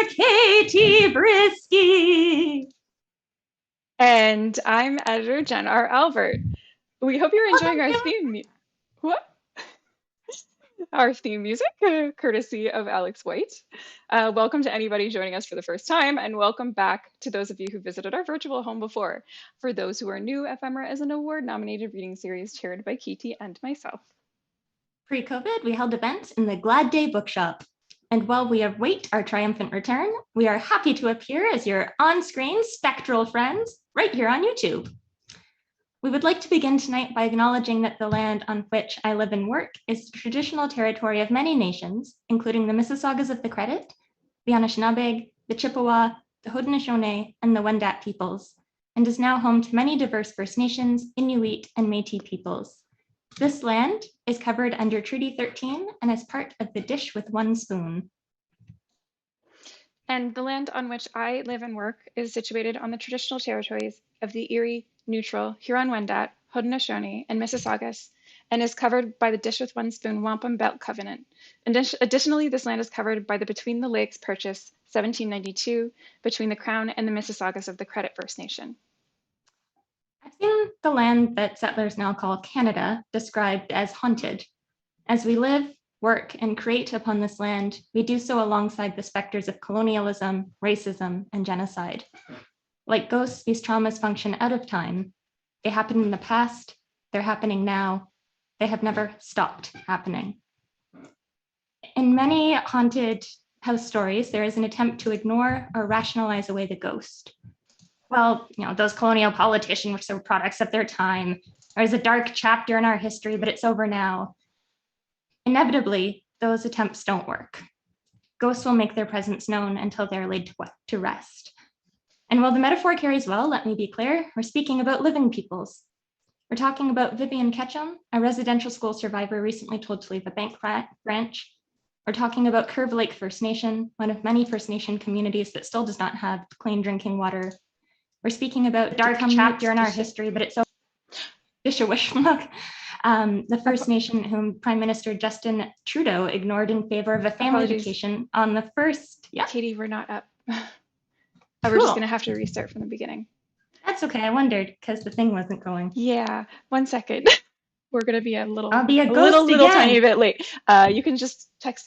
Katie Brisky. And I'm editor Jen R. Albert. We hope you're enjoying our theme. What? Our theme music, courtesy of Alex White. Welcome to anybody joining us for the first time, and welcome back to those of you who visited our virtual home before. For those who are new, Ephemera is an award-nominated reading series chaired by Katie and myself. Pre-COVID, we held events in the Glad Day Bookshop. And while we await our triumphant return, we are happy to appear as your on-screen spectral friends right here on YouTube. We would like to begin tonight by acknowledging that the land on which I live and work is the traditional territory of many nations, including the Mississaugas of the Credit, the Anishinabeg, the Chippewa, the Haudenosaunee, and the Wendat peoples, and is now home to many diverse First Nations, Inuit, and Métis peoples. This land is covered under Treaty 13 and is part of the Dish with One Spoon. And the land on which I live and work is situated on the traditional territories of the Erie, Neutral, Huron-Wendat, Haudenosaunee, and Mississaugas, and is covered by the Dish with One Spoon Wampum Belt Covenant. Additionally, this land is covered by the Between the Lakes Purchase 1792 between the Crown and the Mississaugas of the Credit First Nation. I've seen the land that settlers now call Canada described as haunted. As we live, work, and create upon this land, we do so alongside the specters of colonialism, racism, and genocide. Like ghosts, these traumas function out of time. They happened in the past, they're happening now, they have never stopped happening. In many haunted house stories, there is an attempt to ignore or rationalize away the ghost. Well, those colonial politicians were so products of their time. There's a dark chapter in our history, but it's over now. Inevitably, those attempts don't work. Ghosts will make their presence known until they're laid to rest. And while the metaphor carries well, let me be clear, we're speaking about living peoples. We're talking about Vivian Ketchum, a residential school survivor recently told to leave a bank branch. We're talking about Curve Lake First Nation, one of many First Nation communities that still does not have clean drinking water. We're speaking about dark chapter in our history, but it's so the First Nation whom Prime Minister Justin Trudeau ignored in favor of a family vacation on the first. Yeah, Katie, we're not up. We're just going to have to restart from the beginning. That's okay. I wondered because the thing wasn't going. Yeah, 1 second. We're going to be a little, I'll be a little tiny bit late. You can just text